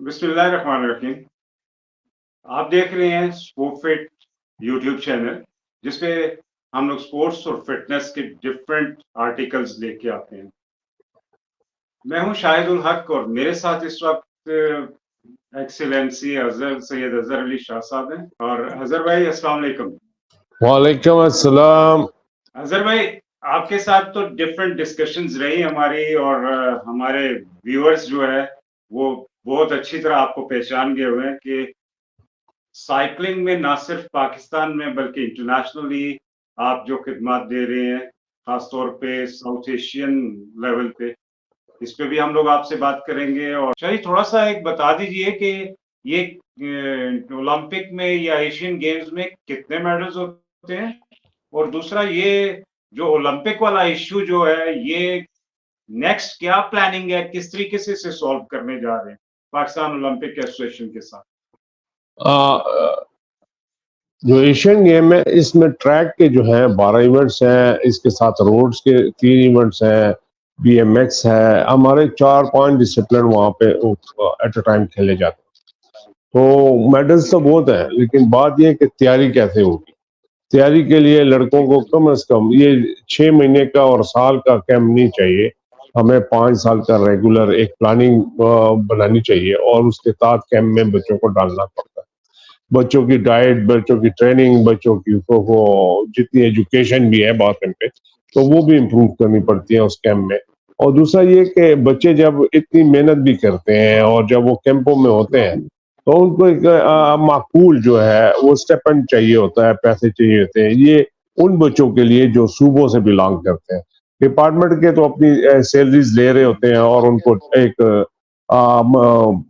بسم اللہ الرحمن الرحیم. آپ دیکھ رہے ہیں SPOFIT یوٹیوب چینل، جس پہ ہم لوگ سپورٹس اور فٹنس کے ڈفرینٹ آرٹیکلز لے کے آتے ہیں. میں ہوں شاہد الحق اور میرے ساتھ اس وقت ایکسیلنسی سید اظہر علی شاہ صاحب ہیں. اور اظہر بھائی السلام علیکم. وعلیکم السلام. اظہر بھائی، آپ کے ساتھ تو ڈفرینٹ ڈسکشنز رہی ہماری، اور ہمارے ویورز جو ہے وہ بہت اچھی طرح آپ کو پہچان گئے ہوئے ہیں کہ سائیکلنگ میں نہ صرف پاکستان میں بلکہ انٹرنیشنلی آپ جو خدمات دے رہے ہیں، خاص طور پہ ساؤتھ ایشین لیول پہ، اس پہ بھی ہم لوگ آپ سے بات کریں گے. اور چلیے تھوڑا سا ایک بتا دیجئے کہ یہ اولمپک میں یا ایشین گیمز میں کتنے میڈلز ہوتے ہیں، اور دوسرا یہ جو اولمپک والا ایشو جو ہے یہ نیکسٹ کیا پلاننگ ہے، کس طریقے سے اسے سولو کرنے جا رہے ہیں پاکستان اولمپک ایسوسیشن کے ساتھ. جو ایشین گیم ہے اس میں ٹریک کے جو ہیں 12 ایونٹس ہیں، اس کے ساتھ روڈز کے 3 ایونٹس ہیں، BMX ہے. ہمارے 4-5 ڈسپلن وہاں پہ ایٹ اے ٹائم کھیلے جاتے ہیں. تو میڈلز تو بہت ہیں، لیکن بات یہ ہے کہ تیاری کیسے ہوگی. تیاری کے لیے لڑکوں کو کم از کم یہ 6 مہینے کا اور سال کا کیمپ نہیں چاہیے، ہمیں 5 سال کا ریگولر ایک پلاننگ بنانی چاہیے، اور اس کے تحت کیمپ میں بچوں کو ڈالنا پڑتا ہے. بچوں کی ڈائٹ، بچوں کی ٹریننگ، بچوں کی جتنی ایجوکیشن بھی ہے بات پہ تو وہ بھی امپروو کرنی پڑتی ہے اس کیمپ میں. اور دوسرا یہ کہ بچے جب اتنی محنت بھی کرتے ہیں اور جب وہ کیمپوں میں ہوتے ہیں تو ان کو ایک معقول جو ہے وہ اسٹیپنڈ چاہیے ہوتا ہے، پیسے چاہیے ہوتے ہیں. یہ ان بچوں کے لیے جو صوبوں سے بلانگ کرتے ہیں. ڈپارٹمنٹ کے تو اپنی سیلریز لے رہے ہوتے ہیں اور ان کو ایک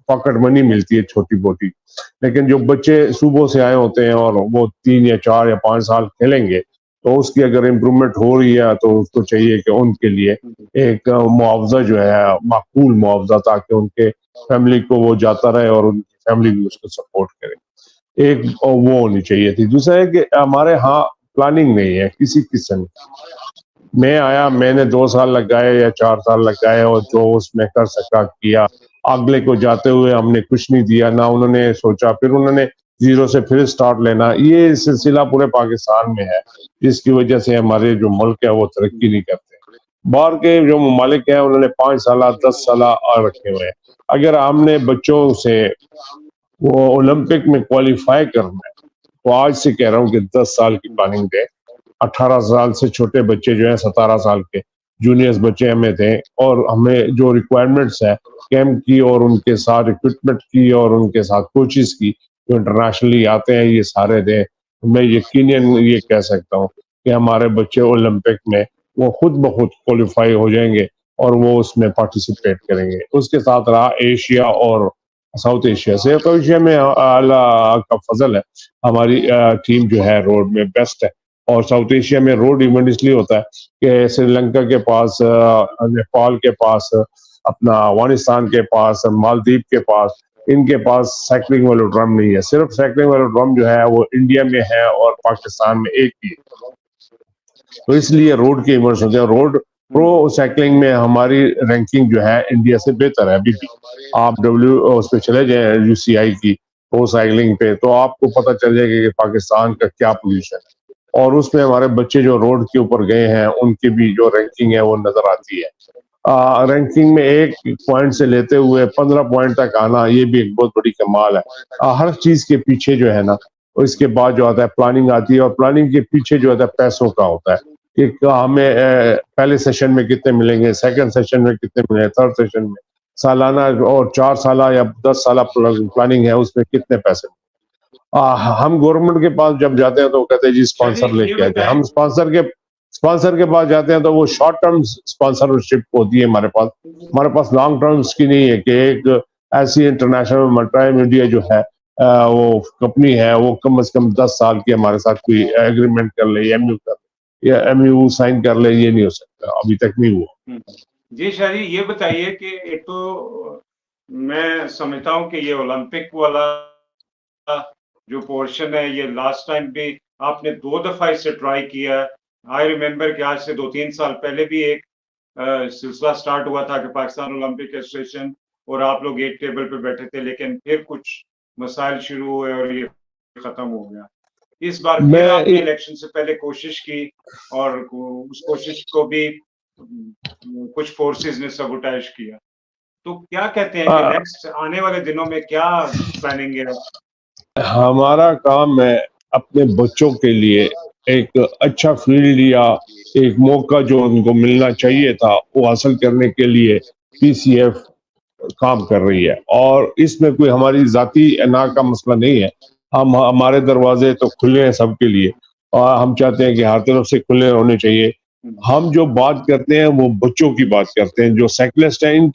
پاکٹ منی ملتی ہے چھوٹی موٹی، لیکن جو بچے صوبوں سے آئے ہوتے ہیں اور وہ 3 یا 4 یا 5 سال کھیلیں گے تو اس کی اگر امپرومنٹ ہو رہی ہے تو اس کو چاہیے کہ ان کے لیے ایک معاوضہ جو ہے معقول معاوضہ، تاکہ ان کے فیملی کو وہ جاتا رہے اور ان کی فیملی بھی اس کو سپورٹ کرے. ایک وہ ہونی چاہیے تھی. دوسرا ہے کہ ہمارے ہاں پلاننگ نہیں ہے کسی قسم. میں آیا، میں نے 2 سال لگائے یا 4 سال لگائے اور جو اس میں کر سکا کیا. اگلے کو جاتے ہوئے ہم نے کچھ نہیں دیا، نہ انہوں نے سوچا، پھر انہوں نے زیرو سے پھر سٹارٹ لینا. یہ سلسلہ پورے پاکستان میں ہے، جس کی وجہ سے ہمارے جو ملک ہے وہ ترقی نہیں کرتے. باہر کے جو ممالک ہیں انہوں نے 5 سالہ 10 سالہ رکھے ہوئے ہیں. اگر ہم نے بچوں سے وہ اولمپک میں کوالیفائی کرنا ہے تو آج سے کہہ رہا ہوں کہ 10 سال کی پلاننگ دے. 18 سال سے چھوٹے بچے جو ہیں 17 سال کے جونیئرز بچے ہمیں تھے، اور ہمیں جو ریکوائرمنٹس ہے کیمپ کی اور ان کے ساتھ اکوپمنٹ کی اور ان کے ساتھ کوچز کی جو انٹرنیشنلی آتے ہیں یہ سارے دیں. میں یقیناً یہ کہہ سکتا ہوں کہ ہمارے بچے اولمپک میں وہ خود بخود کوالیفائی ہو جائیں گے اور وہ اس میں پارٹیسپیٹ کریں گے. اس کے ساتھ رہا ایشیا اور ساؤتھ ایشیا. ساؤتھ ایشیا میں اللہ کا فضل ہے، ہماری ٹیم جو ہے روڈ میں بیسٹ ہے. اور ساؤتھ ایشیا میں روڈ ایونٹ اس لیے ہوتا ہے کہ سری لنکا کے پاس، نیپال کے پاس، اپنا افغانستان کے پاس، مالدیپ کے پاس، ان کے پاس سائیکلنگ ویلوڈرم نہیں ہے. صرف سائیکلنگ ویلوڈرم جو ہے وہ انڈیا میں ہے اور پاکستان میں ایک ہی ہے. تو اس لیے روڈ کے ایونٹس ہوتے ہیں. روڈ پرو سائیکلنگ میں ہماری رینکنگ جو ہے انڈیا سے بہتر ہے ابھی بھی. آپ اس پہ چلے جائیں UCI کی پرو سائیکلنگ پہ تو آپ کو پتہ چل جائے گا کہ پاکستان کا کیا پوزیشن ہے. اور اس میں ہمارے بچے جو روڈ کے اوپر گئے ہیں ان کی بھی جو رینکنگ ہے وہ نظر آتی ہے. رینکنگ میں 1 پوائنٹ سے لیتے ہوئے 15 پوائنٹ تک آنا یہ بھی ایک بہت بڑی کمال ہے. ہر چیز کے پیچھے جو ہے نا اس کے بعد جو آتا ہے پلاننگ آتی ہے، اور پلاننگ کے پیچھے جو ہوتا ہے پیسوں کا ہوتا ہے کہ ہمیں پہلے سیشن میں کتنے ملیں گے، سیکنڈ سیشن میں کتنے ملیں گے، تھرڈ سیشن میں سالانہ اور 4 سالہ یا 10 سالہ پلاننگ ہے اس میں کتنے پیسے. ہم گورنمنٹ کے پاس جب جاتے ہیں تو وہ کہتے ہیں جی اسپانسر لے کے آتے ہیں. ہم اسپانسر کے پاس جاتے ہیں تو وہ شارٹ ٹرم اسپانسرشپ ہوتی ہے ہمارے پاس لانگ ٹرمز کی نہیں ہے کہ ایک ایسی انٹرنیشنل ملٹی میڈیا جو ہے وہ کمپنی ہے وہ کم از کم 10 سال کی ہمارے ساتھ کوئی ایگریمنٹ کر لے یا MOU سائن کر لے. یہ نہیں ہو سکتا، ابھی تک نہیں ہوا. جی شاہ جی، یہ بتائیے کہ ایک تو میں سمجھتا ہوں کہ یہ اولمپک والا جو پورشن ہے یہ لاسٹ ٹائم بھی آپ نے 2 دفعہ اس سے ٹرائی کیا ہے. آئی ریمبر کہ آج سے 2-3 سال پہلے بھی ایک سلسلہ سٹارٹ ہوا تھا کہ پاکستان اولمپک ایسوسیشن اور آپ لوگ ایک ٹیبل پہ بیٹھے تھے، لیکن پھر کچھ مسائل شروع ہوئے اور یہ ختم ہو گیا. اس بار پھر آپ نے الیکشن سے پہلے کوشش کی اور اس کوشش کو بھی کچھ فورسز نے سبوٹائج کیا. تو کیا کہتے ہیں کہ نیکسٹ آنے والے دنوں میں کیا پلاننگ ہے؟ ہمارا کام ہے اپنے بچوں کے لیے ایک اچھا فیلڈ یا ایک موقع جو ان کو ملنا چاہیے تھا وہ حاصل کرنے کے لیے پی سی ایف کام کر رہی ہے. اور اس میں کوئی ہماری ذاتی انا کا مسئلہ نہیں ہے. ہمارے دروازے تو کھلے ہیں سب کے لیے اور ہم چاہتے ہیں کہ ہر طرف سے کھلے ہونے چاہیے. ہم جو بات کرتے ہیں وہ بچوں کی بات کرتے ہیں، جو سائیکلسٹ ہیں ان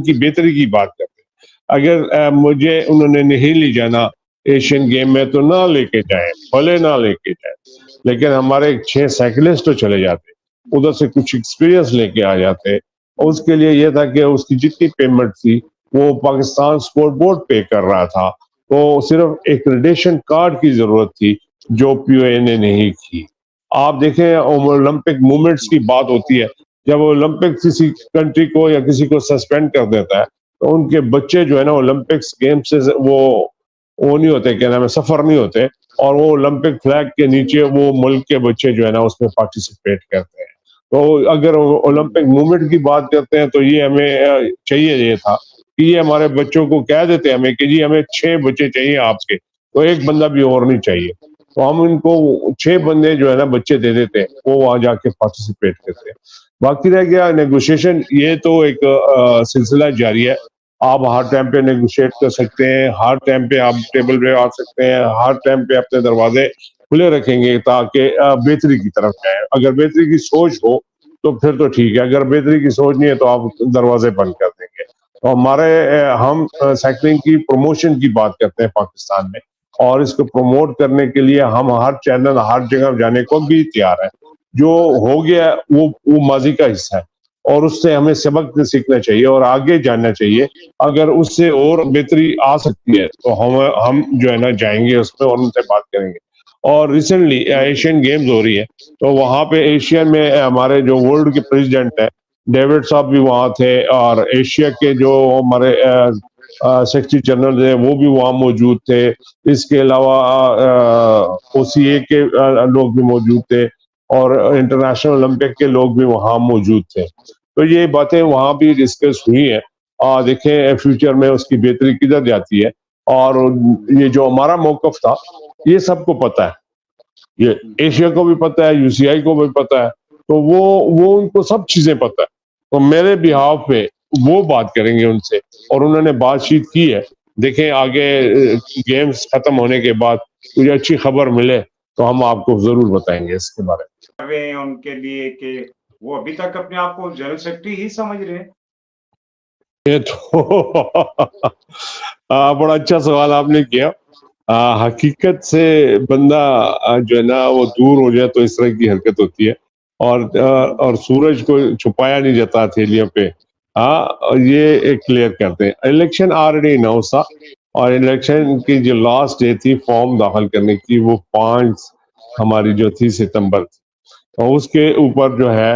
کی بہتری کی بات کرتے ہیں. اگر مجھے انہوں نے نہیں لے جانا ایشین گیم میں تو نہ لے کے جائیں، بھلے نہ لے کے جائیں، لیکن ہمارے 6 سائیکلسٹ تو چلے جاتے، ادھر سے کچھ ایکسپیرینس لے کے آ جاتے. اور اس کے لیے یہ تھا کہ اس کی جتنی پیمنٹ تھی وہ پاکستان سپورٹ بورڈ پے کر رہا تھا، تو صرف ایکریڈیشن کارڈ کی ضرورت تھی جو پی او اے نے نہیں کی. آپ دیکھیں اولمپک موومنٹس کی بات ہوتی ہے، جب اولمپک کسی کنٹری کو یا کسی کو سسپینڈ کر دیتا ہے تو ان کے بچے جو ہے نا اولمپکس گیم سے وہ نہیں ہوتے، کیا نام ہے، سفر نہیں ہوتے، اور وہ اولمپک فلیگ کے نیچے وہ ملک کے بچے جو ہے نا اس میں پارٹیسپیٹ کرتے ہیں. تو اگر اولمپک موومنٹ کی بات کرتے ہیں تو یہ ہمیں چاہیے یہ تھا کہ یہ ہمارے بچوں کو کہہ دیتے ہمیں کہ جی ہمیں 6 بچے چاہیے آپ کے، تو ایک بندہ بھی اور نہیں چاہیے. تو ہم ان کو 6 بندے جو ہے نا بچے دے دیتے، وہ وہاں جا کے پارٹیسپیٹ کرتے. باقی رہ گیا نیگوشیشن، یہ تو ایک سلسلہ جاری ہے. آپ ہر ٹائم پہ نیگوشیٹ کر سکتے ہیں، ہر ٹائم پہ آپ ٹیبل پہ آ سکتے ہیں، ہر ٹائم پہ اپنے دروازے کھلے رکھیں گے تاکہ بہتری کی طرف جائیں. اگر بہتری کی سوچ ہو تو پھر تو ٹھیک ہے، اگر بہتری کی سوچ نہیں ہے تو آپ دروازے بند کر دیں گے. تو ہم سائیکلنگ کی پروموشن کی بات کرتے ہیں پاکستان میں، اور اس کو پروموٹ کرنے کے لیے ہم ہر چینل ہر جگہ جانے کو بھی تیار ہیں. جو ہو گیا وہ ماضی کا حصہ ہے اور اس سے ہمیں سبق سیکھنا چاہیے اور آگے جاننا چاہیے. اگر اس سے اور بہتری آ سکتی ہے تو ہم جو ہے نا جائیں گے اس میں اور ان سے بات کریں گے. اور ریسنٹلی ایشین گیمز ہو رہی ہے تو وہاں پہ ایشین میں ہمارے جو ورلڈ کے پریذیڈنٹ ہیں ڈیوڈ صاحب بھی وہاں تھے، اور ایشیا کے جو ہمارے سیکرٹری جنرل ہیں وہ بھی وہاں موجود تھے. اس کے علاوہ او سی اے کے لوگ بھی موجود تھے اور انٹرنیشنل اولمپک کے لوگ بھی وہاں موجود تھے. تو یہ باتیں وہاں بھی ڈسکس ہوئی ہیں. دیکھیں فیوچر میں اس کی بہتری کدھر جاتی ہے. اور یہ جو ہمارا موقف تھا یہ سب کو پتہ ہے، یہ ایشیا کو بھی پتہ ہے، یو سی آئی کو بھی پتہ ہے، تو وہ ان کو سب چیزیں پتہ ہے. تو میرے بہاف پہ وہ بات کریں گے ان سے، اور انہوں نے بات چیت کی ہے. دیکھیں آگے گیمز ختم ہونے کے بعد کوئی اچھی خبر ملے تو ہم آپ کو ضرور بتائیں گے اس کے بارے میں. رہے ہیں ان کے لیے کہ وہ ابھی تک اپنے آپ کو جنرل سیکرٹری ہی سمجھ رہے ہیں. یہ تو بڑا اچھا سوال آپ نے کیا. حقیقت سے بندہ جو ہے نا وہ دور ہو جائے تو اس طرح کی حرکت ہوتی ہے، اور سورج کو چھپایا نہیں جاتا ہتھیلیوں پہ. یہ کلیئر کرتے ہیں. الیکشن آلریڈی اناؤنس تھا، اور الیکشن کی جو لاسٹ ڈے تھی فارم داخل کرنے کی وہ 5 ہماری جو تھی ستمبر تھی. اور اس کے اوپر جو ہے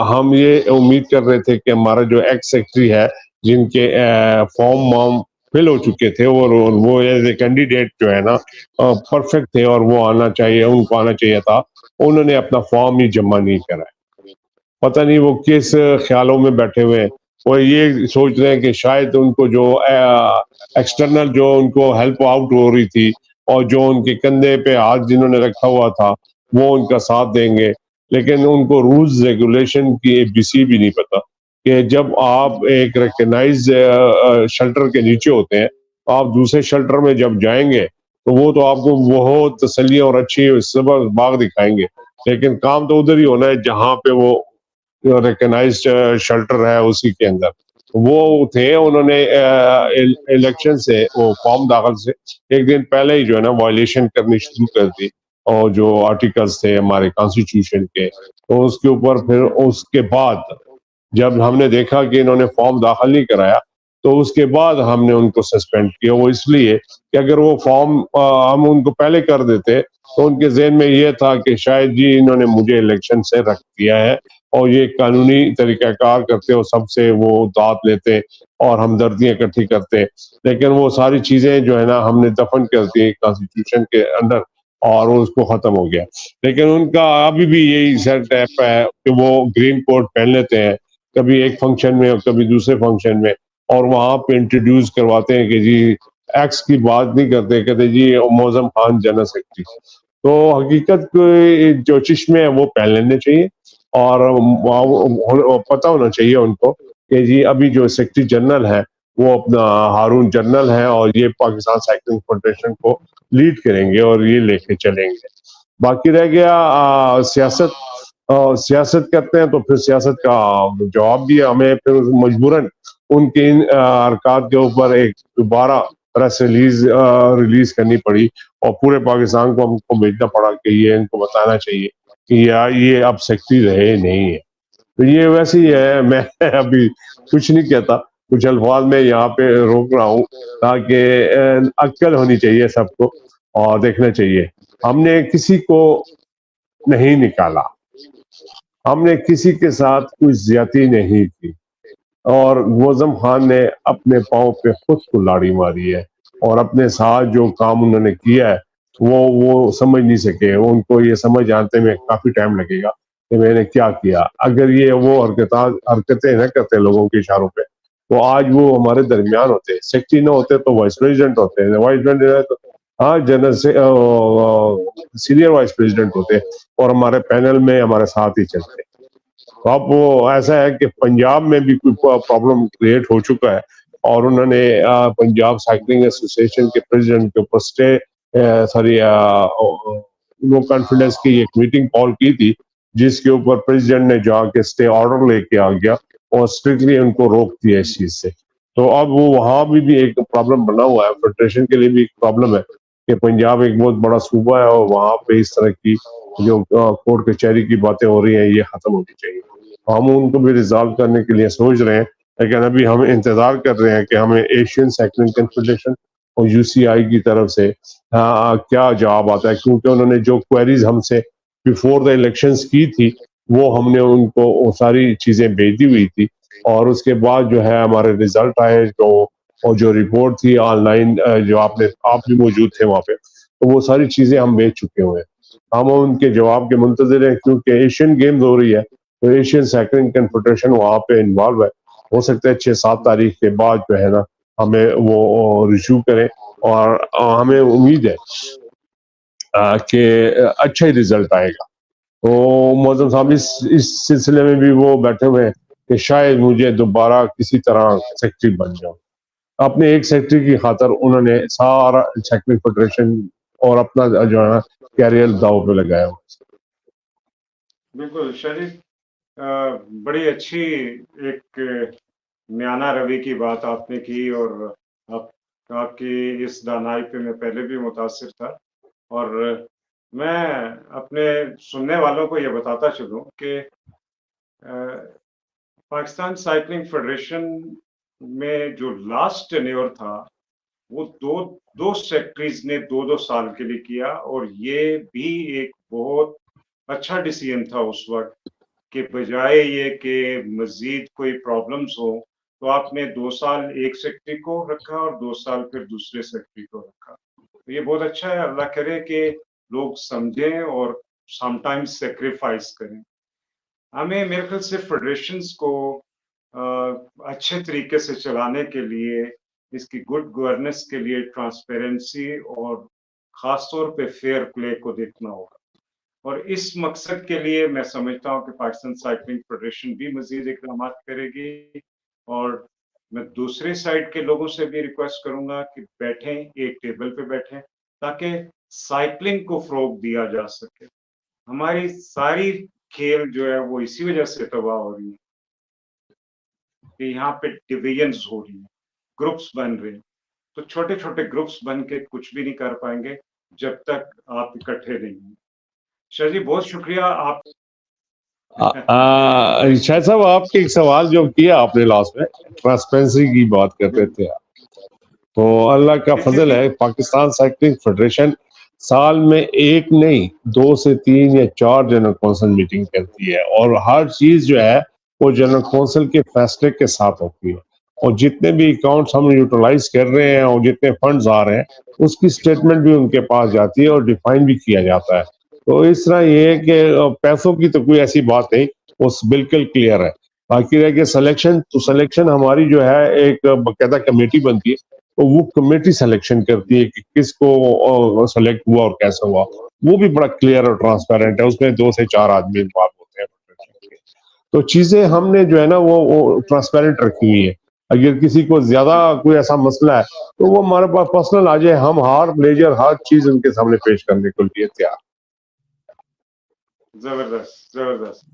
ہم یہ امید کر رہے تھے کہ ہمارا جو ایکس سیکرٹری ہے جن کے فارم فل ہو چکے تھے اور وہ ایز اے کینڈیڈیٹ جو ہے نا پرفیکٹ تھے اور وہ آنا چاہیے، ان کو آنا چاہیے تھا، انہوں نے اپنا فارم ہی جمع نہیں کرا. پتہ نہیں وہ کس خیالوں میں بیٹھے ہوئے ہیں. وہ یہ سوچ رہے ہیں کہ شاید ان کو جو ایکسٹرنل جو ان کو ہیلپ آؤٹ ہو رہی تھی اور جو ان کے کندھے پہ ہاتھ جنہوں نے رکھا ہوا تھا وہ ان کا ساتھ دیں گے. لیکن ان کو رولز ریگولیشن کی ABC بھی نہیں پتا کہ جب آپ ایک ریکگنائز شیلٹر کے نیچے ہوتے ہیں آپ دوسرے شیلٹر میں جب جائیں گے تو وہ تو آپ کو بہت تسلیاں اور اچھی باغ دکھائیں گے، لیکن کام تو ادھر ہی ہونا ہے جہاں پہ وہ ریکگنائزڈ شیلٹر ہے اسی کے اندر. وہ تھے انہوں نے الیکشن سے وہ فارم داخل سے ایک دن پہلے ہی جو ہے نا وائلیشن کرنی شروع کر دی، اور جو آرٹیکلز تھے ہمارے کانسٹیٹیوشن کے، تو اس کے اوپر پھر اس کے بعد جب ہم نے دیکھا کہ انہوں نے فارم داخل نہیں کرایا تو اس کے بعد ہم نے ان کو سسپینڈ کیا. وہ اس لیے کہ اگر وہ فارم ہم ان کو پہلے کر دیتے تو ان کے ذہن میں یہ تھا کہ شاید جی انہوں نے مجھے الیکشن سے رکھ دیا ہے اور یہ قانونی طریقہ کار کرتے اور سب سے وہ داد لیتے اور ہمدردیاں اکٹھی کرتے، لیکن وہ ساری چیزیں جو ہے نا ہم نے دفن کر دی کانسٹیٹیوشن کے اندر اور اس کو ختم ہو گیا. لیکن ان کا ابھی بھی یہی سیٹ اپ ہے کہ وہ گرین کوٹ پہن لیتے ہیں کبھی ایک فنکشن میں اور کبھی دوسرے فنکشن میں، اور وہاں پہ انٹروڈیوس کرواتے ہیں کہ جی ایکس کی بات نہیں کرتے، کہتے جی موزم خان جنرل سیکرٹری. تو حقیقت کے جو چشمے ہیں وہ پہن لینے چاہیے، اور پتہ ہونا چاہیے ان کو کہ جی ابھی جو سیکرٹری جنرل ہے وہ اپنا ہارون جنرل ہے اور یہ پاکستان سائیکلنگ فیڈریشن کو لیڈ کریں گے اور یہ لے کے چلیں گے. باقی رہ گیا سیاست کرتے ہیں تو پھر سیاست کا جواب بھی ہمیں پھر مجبوراً ان کے ان حرکات کے اوپر ایک دوبارہ پریس ریلیز کرنی پڑی اور پورے پاکستان کو ہم کو بھیجنا پڑا کہ یہ ان کو بتانا چاہیے کہ یہ اب سیکرٹری رہے نہیں ہے. تو یہ ویسے ہی ہے، میں ابھی کچھ نہیں کہتا، کچھ الفاظ میں یہاں پہ روک رہا ہوں تاکہ عقل ہونی چاہیے سب کو اور دیکھنا چاہیے. ہم نے کسی کو نہیں نکالا، ہم نے کسی کے ساتھ کوئی زیادتی نہیں کی، اور موزم خان نے اپنے پاؤں پہ خود کو لاڑی ماری ہے اور اپنے ساتھ جو کام انہوں نے کیا ہے وہ سمجھ نہیں سکے. ان کو یہ سمجھ آنے میں کافی ٹائم لگے گا کہ میں نے کیا کیا. اگر یہ وہ حرکتیں نہ کرتے لوگوں کے اشاروں پہ تو آج وہ ہمارے درمیان ہوتے. سیکرٹری نہ ہوتے تو وائس پریزیڈنٹ ہوتے، وائس پریزیڈنٹ تو ہاں جنرل سے سینئر وائس پریزیڈنٹ ہوتے اور ہمارے پینل میں ہمارے ساتھ ہی چلتے. تو اب وہ ایسا ہے کہ پنجاب میں بھی کوئی پرابلم کریٹ ہو چکا ہے اور انہوں نے پنجاب سائیکلنگ ایسوسی ایشن کے پریزیڈنٹ کے اوپر اسٹے نو کانفیڈنس کی ایک میٹنگ کال کی تھی جس کے اوپر پریزیڈنٹ نے جا کے اسٹے آرڈر لے کے آ گیا اور اسٹرکٹلی ان کو روک دیا اس چیز سے. تو اب وہ وہاں بھی ایک پرابلم بنا ہوا ہے، فیڈریشن کے لیے بھی ایک پرابلم ہے کہ پنجاب ایک بہت بڑا صوبہ ہے اور وہاں پہ اس طرح کی جو کورٹ کچہری کی باتیں ہو رہی ہیں یہ ختم ہونی چاہیے. ہم ان کو بھی ریزالو کرنے کے لیے سوچ رہے ہیں، لیکن ابھی ہم انتظار کر رہے ہیں کہ ہمیں ایشین سائیکلنگ کنفیڈریشن اور UCI کی طرف سے کیا جواب آتا ہے، کیونکہ انہوں نے جو کوئریز ہم سے بیفور دا الیکشنز کی تھی وہ ہم نے ان کو وہ ساری چیزیں بھیج دی ہوئی تھی، اور اس کے بعد جو ہے ہمارے ریزلٹ آئے اور جو رپورٹ تھی آن لائن جو آپ بھی موجود تھے وہاں پہ، تو وہ ساری چیزیں ہم بھیج چکے ہوئے ہیں. ہم ان کے جواب کے منتظر ہیں کیونکہ ایشین گیمز ہو رہی ہے تو ایشین سائیکلنگ کنفیڈریشن وہاں پہ انوالو ہے. ہو سکتا ہے 6-7 تاریخ کے بعد جو ہے نا ہمیں وہ ریشو کریں، اور ہمیں امید ہے کہ اچھا ہی رزلٹ آئے گا. تو معظم صاحب اس سلسلے میں بھی وہ بیٹھے ہوئے ہیں کہ شاید مجھے دوبارہ کسی طرح سیکرٹری بن جاؤں. اپنے ایک سیکرٹری کی خاطر انہوں نے سارا سائیکلنگ فیڈریشن اور اپنا جو ہے نا کیریئر داؤ پہ لگایا ہوا. بالکل شریف، بڑی اچھی ایک میانہ روی کی بات آپ نے کی، اور آپ کی اس دانائی پہ میں پہلے بھی متاثر تھا. اور میں اپنے سننے والوں کو یہ بتاتا چلوں کہ پاکستان سائیکلنگ فیڈریشن میں جو لاسٹ ٹینیور تھا وہ دو سیکرٹریز نے 2 سال کے لیے کیا، اور یہ بھی ایک بہت اچھا ڈیسیژن تھا اس وقت کہ بجائے یہ کہ مزید کوئی پرابلمز ہو تو آپ نے 2 سال ایک سیکرٹری کو رکھا اور 2 سال پھر دوسرے سیکرٹری کو رکھا. تو یہ بہت اچھا ہے. اللہ کرے کہ لوگ سمجھیں اور سم ٹائمز سیکریفائس کریں. ہمیں میرے خیال سے فیڈریشنز کو اچھے طریقے سے چلانے کے لیے، اس کی گڈ گورننس کے لیے ٹرانسپیرنسی اور خاص طور پہ فیئر پلے کو دیکھنا ہوگا. اور اس مقصد کے لیے میں سمجھتا ہوں کہ پاکستان سائیکلنگ فیڈریشن بھی مزید اقدامات کرے گی، اور میں دوسرے سائڈ کے لوگوں سے بھی ریکویسٹ کروں گا کہ بیٹھیں، ایک ٹیبل پہ بیٹھیں تاکہ سائیکلنگ کو فروغ دیا جا سکے. ہماری ساری کھیل جو ہے وہ اسی وجہ سے تباہ ہو رہی ہے کہ یہاں پہ ڈویژنز ہو رہی ہیں، گروپس بن رہے ہیں. تو چھوٹے چھوٹے گروپس بن کے کچھ بھی نہیں کر پائیں گے جب تک آپ اکٹھے نہیں ہیں. شاہ جی بہت شکریہ. آپ شاید صاحب آپ کے ایک سوال جو کیا آپ نے لاسٹ میں ٹرانسپیرنسی کی بات کرتے تھے، تو اللہ کا فضل ہے پاکستان سائیکلنگ فیڈریشن سال میں ایک نہیں 2 سے 3 یا 4 جنرل کونسل میٹنگ کرتی ہے، اور ہر چیز جو ہے وہ جنرل کونسل کے فیصلے کے ساتھ ہوتی ہے، اور جتنے بھی اکاؤنٹس ہم یوٹیلائز کر رہے ہیں اور جتنے فنڈز آ رہے ہیں اس کی اسٹیٹمنٹ بھی ان کے پاس جاتی ہے اور ڈیفائن بھی کیا جاتا ہے. تو اس طرح یہ ہے کہ پیسوں کی تو کوئی ایسی بات نہیں، وہ بالکل کلیئر ہے. باقی رہ کہ سلیکشن ہماری جو ہے ایک باقاعدہ کمیٹی بنتی ہے، تو وہ کمیٹی سلیکشن کرتی ہے کہ کس کو سلیکٹ ہوا اور کیسا ہوا. وہ بھی بڑا کلیئر اور ٹرانسپیرنٹ ہے، اس میں 2 سے 4 آدمی انوالو ہوتے ہیں. تو چیزیں ہم نے جو ہے نا وہ ٹرانسپیرنٹ رکھی ہوئی ہے. اگر کسی کو زیادہ کوئی ایسا مسئلہ ہے تو وہ ہمارے پاس پرسنل آ جائے، ہم ہر میجر ہر چیز ان کے سامنے پیش کرنے کے لیے تیار. زبردست زبردست،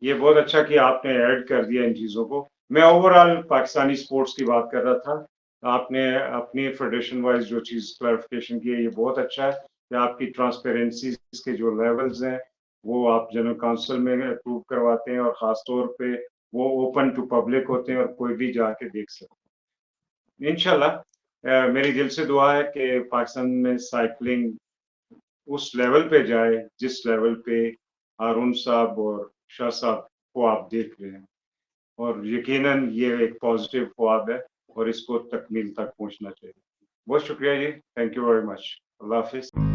یہ بہت اچھا کہ آپ نے ایڈ کر دیا ان چیزوں کو. میں اوور آل پاکستانی سپورٹس کی بات کر رہا تھا. آپ نے اپنی فیڈریشن وائز جو چیز کلیریفیکیشن کی ہے یہ بہت اچھا ہے کہ آپ کی ٹرانسپیرنسی کے جو لیولز ہیں وہ آپ جنرل کونسل میں اپروو کرواتے ہیں، اور خاص طور پہ وہ اوپن ٹو پبلک ہوتے ہیں اور کوئی بھی جا کے دیکھ سکتے ہیں. انشاءاللہ میری دل سے دعا ہے کہ پاکستان میں سائیکلنگ اس لیول پہ جائے جس لیول پہ ہارون صاحب اور شاہ صاحب کو آپ دیکھ رہے ہیں، اور یقیناً یہ ایک پازیٹیو خواب ہے اور اس کو تکمیل تک پہنچنا چاہیے. بہت شکریہ جی، تھینک یو ویری مچ. اللہ حافظ.